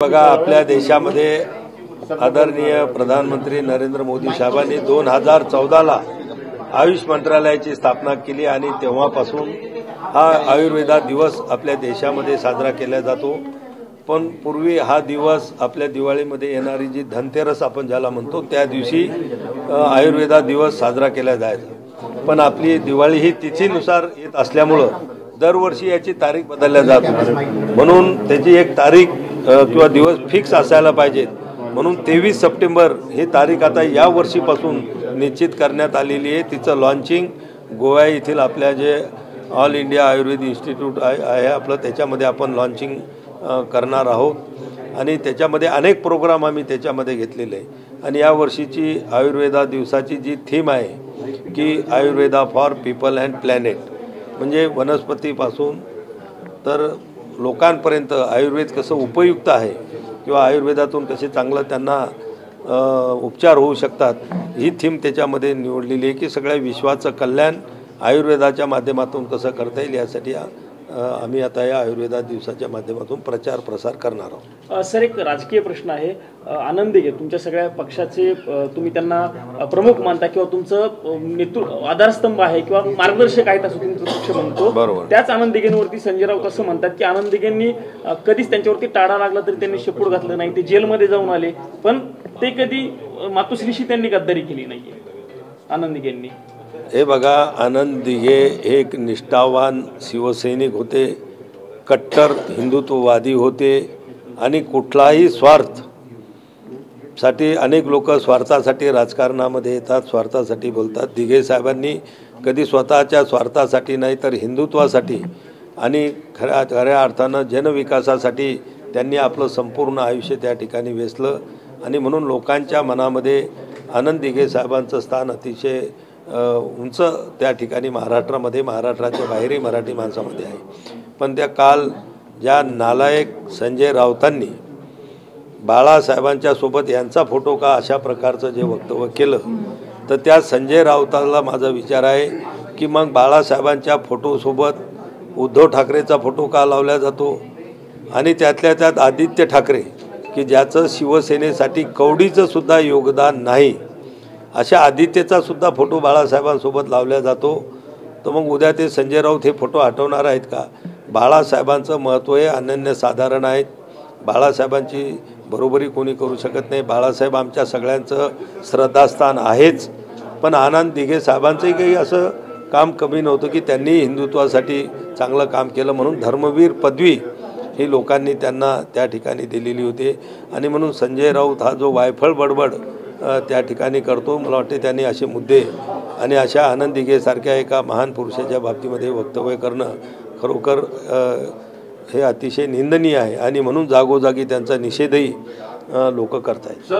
बघा, आपल्या देशामध्ये आदरणीय प्रधानमंत्री नरेंद्र मोदी साहेबांनी 2014ला आयुष मंत्रालयाची स्थापना केली आणि तेव्हापासून हा आयुर्वेदा दिवस आपल्या देशामध्ये साजरा केला जातो। पण पूर्वी हा दिवस आपल्या दिवाळीमध्ये येणारी जी धनतेरस आपण ज्याला म्हणतो त्या दिवशी आयुर्वेदा दिवस साजरा केला जायचा। पण आपली दिवाळी ही तिथीनुसार येत असल्यामुळे दरवर्षी याची तारीख बदलल्या जाते, म्हणून त्याची एक तारीख किंवा दिवस फिक्स असायला पाहिजे। म्हणून 23 सप्टेंबर ही तारीख आता या वर्षीपासून निश्चित करण्यात आलेली आहे। तिचं लॉन्चिंग गोवा येथील आपल्या जे ऑल इंडिया आयुर्वेद इन्स्टिट्यूट आहे आपलं, त्याच्यामध्ये आपण लॉन्चिंग करणार आहोत आणि त्याच्यामध्ये अनेक प्रोग्राम आम्ही त्याच्यामध्ये घेतलेले आहे। आणि या वर्षीची आयुर्वेदा दिवसाची जी थीम आहे की Ayurveda for people and planet, म्हणजे वनस्पतीपासून तर लोकांपर्यंत आयुर्वेद कसं उपयुक्त आहे किंवा आयुर्वेदातून कसे चांगलं त्यांना उपचार होऊ शकतात, ही थीम त्याच्यामध्ये निवडलेली आहे की सगळ्या विश्वाचं कल्याण आयुर्वेदाच्या माध्यमातून कसं करता येईल यासाठी आम्ही आता या आयुर्वेदा दिवसाच्या माध्यमातून प्रचार प्रसार करणार आहोत। सर, एक राजकीय प्रश्न आहे। आनंद दिघे तुमच्या सगळ्या पक्षाचे तुम्ही त्यांना प्रमुख मानता किंवा तुमचं आधारस्तंभ आहे किंवा मार्गदर्शक आहेत असं तुमचा पक्ष म्हणतो। बरोबर। त्याच आनंद दिघेंवरती संजय राऊत असं म्हणतात की आनंद दिघेंनी कधीच त्यांच्यावरती टाळा लागला तरी त्यांनी शेपूट घातलं नाही, ते जेलमध्ये जाऊन आले पण ते कधी मातोश्रीशी त्यांनी गद्दारी केली नाहीये आनंद दिघेंनी। हे बघा, आनंद दिघे एक निष्ठावान शिवसैनिक होते, कट्टर हिंदुत्ववादी होते आणि कुठलाही स्वार्थसाठी अनेक लोक स्वार्थासाठी राजकारणामध्ये येतात, स्वार्थासाठी बोलतात। दिघे साहेबांनी कधी स्वतःच्या स्वार्थासाठी नाही तर हिंदुत्वासाठी आणि खऱ्या अर्थानं जनविकासासाठी त्यांनी आपलं संपूर्ण आयुष्य त्या ठिकाणी वेचलं आणि म्हणून लोकांच्या मनामध्ये आनंद दिघे साहेबांचं स्थान अतिशय उंच त्या ठिकाणी महाराष्ट्रामध्ये, महाराष्ट्राच्या बाहेरही मराठी माणसामध्ये आहे। पण त्या काल ज्या नालायक संजय राऊतांनी बाळासाहेबांच्या सोबत यांचा फोटो का अशा प्रकारचं जे वक्तव्य केलं, तर त्या संजय राऊताला माझा विचार आहे की मग बाळासाहेबांच्या फोटोसोबत उद्धव ठाकरेचा फोटो का लावला जातो आणि त्यातल्या त्यात आदित्य ठाकरे की ज्याचं शिवसेनेसाठी कवडीचं सुद्धा योगदान नाही, अशा आदित्यचा सुद्धा फोटो बाळासाहेबांसोबत लावला जातो। तर मग उद्या ते संजय राऊत हे फोटो हटवणार आहेत का? बाळासाहेबांचं महत्त्व हे अनन्यसाधारण आहेत। बाळासाहेबांची बरोबरी कोणी करू शकत नाही। बाळासाहेब आमच्या सगळ्यांचं श्रद्धास्थान आहेच, पण आनंद दिघे साहेबांचंही काही असं काम कमी नव्हतं की त्यांनी हिंदुत्वासाठी चांगलं काम केलं, म्हणून धर्मवीर पदवी ही लोकांनी त्यांना त्या ठिकाणी दिलेली होती। आणि म्हणून संजय राऊत हा जो वायफळ बडबड त्या ठिकाणी करतो, मला वाटते त्यांनी असे मुद्दे आणि अशा आनंद दिघेसारख्या एका महान पुरुषाच्या बाबतीमध्ये वक्तव्य करणं खरोखर हे अतिशय निंदनीय आहे आणि म्हणून जागोजागी त्यांचा निषेधही लोक करत आहेत।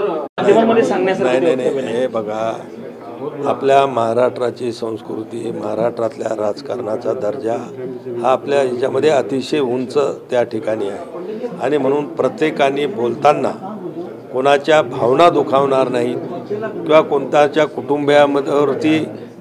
नाही, हे बघा, आपल्या महाराष्ट्राची संस्कृती, महाराष्ट्रातल्या राजकारणाचा दर्जा हा आपल्या याच्यामध्ये अतिशय उंच त्या ठिकाणी आहे आणि म्हणून प्रत्येकाने बोलताना कोणाच्या भावना दुखावणार नाहीत किंवा कोणत्याच्या कुटुंबियावरती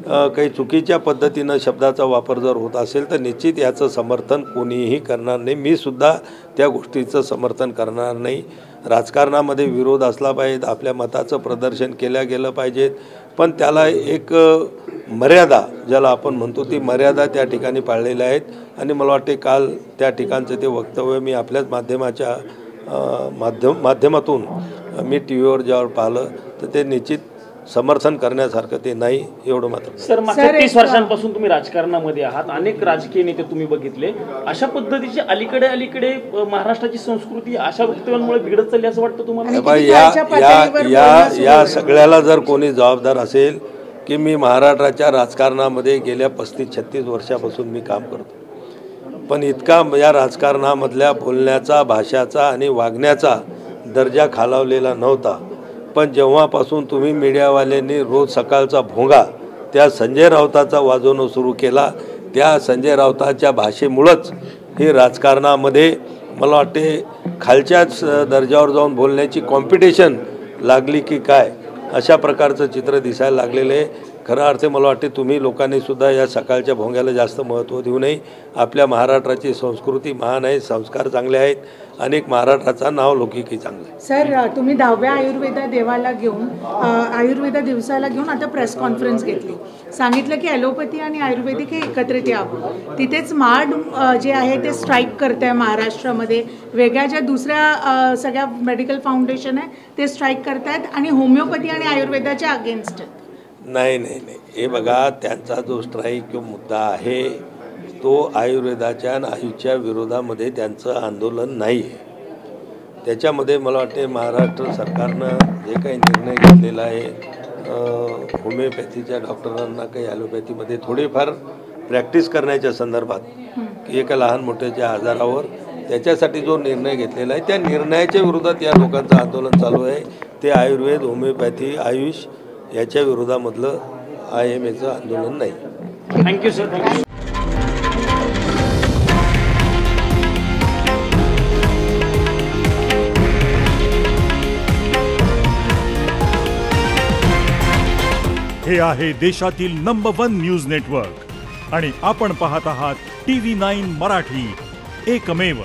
काही चुकीच्या पद्धतीनं शब्दाचा वापर जर होत असेल तर निश्चित याचं समर्थन कोणीही करणार नाही। मी सुद्धा त्या गोष्टीचं समर्थन करणार नाही। राजकारणामध्ये विरोध असला पाहिजे, आपल्या मताचं प्रदर्शन केलं गेलं पाहिजे, पण त्याला एक मर्यादा ज्याला आपण म्हणतो ती मर्यादा त्या ठिकाणी पाळलेल्या आहेत। आणि मला वाटते काल त्या ठिकाणचं ते वक्तव्य मी आपल्याच माध्यमातून मी टी व्हीवर ज्यावर पाहिलं तर ते निश्चित समर्थन करण्यासारखं ते नाही, एवढं मात्र। सर, मागच्या 30 वर्षांपासून तुम्ही राजकारणामध्ये आहात, अनेक राजकीय नेते तुम्ही बघितले, अशा पद्धतीची अलीकडे महाराष्ट्राची संस्कृती अशा वक्तव्यांमुळे बिघडत चालली असं वाटतं तुम्हाला? या सगळ्याला जर कोणी जबाबदार असेल की मी महाराष्ट्राच्या राजकारणामध्ये गेल्या 35-36 वर्षापासून मी काम करतो, पण इतका या राजकारणामधल्या बोलण्याचा, भाषाचा आणि वागण्याचा दर्जा खालावलेला नव्हता। पण जेव्हापासून तुम्ही मीडियावाल्यांनी रोज सकाळचा भोंगा त्या संजय राऊताचा वाजवणं सुरू केला, त्या संजय राऊताच्या भाषेमुळंच हे राजकारणामध्ये मला वाटते खालच्याच दर्जावर जाऊन बोलण्याची कॉम्पिटिशन लागली की काय, अशा प्रकारचं चित्र दिसायला लागलेलं आहे। खरा अर्थ मला वाटते तुम्ही लोकांनी सुद्धा या सकाळच्या भोंग्याला जास्त महत्त्व देऊ नये. आपल्या महाराष्ट्राची संस्कृती महान आहे, संस्कार चांगले आहेत, अनेक महाराष्ट्राचा नाव लौकिकी चांगलं आहे. सर, तुम्ही 10व्या आयुर्वेद दिवसाला घेऊन आता प्रेस कॉन्फरन्स घेतली. सांगितलं की ॲलोपॅथी आणि आयुर्वेदिक हे एकत्रित यावं. तिथेच मार्ड जे आहे ते स्ट्राईक करत आहे महाराष्ट्रामध्ये. वेगळ्या ज्या दुसऱ्या सगळ्या मेडिकल फाउंडेशन आहे ते स्ट्राईक करत आहेत आणि होमिओपॅथी आणि आयुर्वेदाच्या अगेन्स्ट आहेत. नाही, हे बघा, त्यांचा जो स्ट्राईक किंवा मुद्दा आहे तो आयुर्वेदाच्या आणि आयुषच्या विरोधामध्ये त्यांचं आंदोलन नाही आहे. त्याच्यामध्ये मला वाटते महाराष्ट्र सरकारनं जे काही निर्णय घेतलेला आहे, होमिओपॅथीच्या डॉक्टरांना काही ॲलोपॅथीमध्ये थोडीफार प्रॅक्टिस करण्याच्या संदर्भात एका लहान मोठ्याच्या आजारावर त्याच्यासाठी जो निर्णय घेतलेला आहे त्या निर्णयाच्या विरोधात या लोकांचं आंदोलन चालू आहे. ते आयुर्वेद, होमिओपॅथी, आयुष याच्या विरोधामधलं IMAचं आंदोलन नाही. Thank you sir. थँक्यू. हे आहे देशातील नंबर 1 न्यूज नेटवर्क आणि आपण पाहत आहात TV9 मराठी, एकमेव.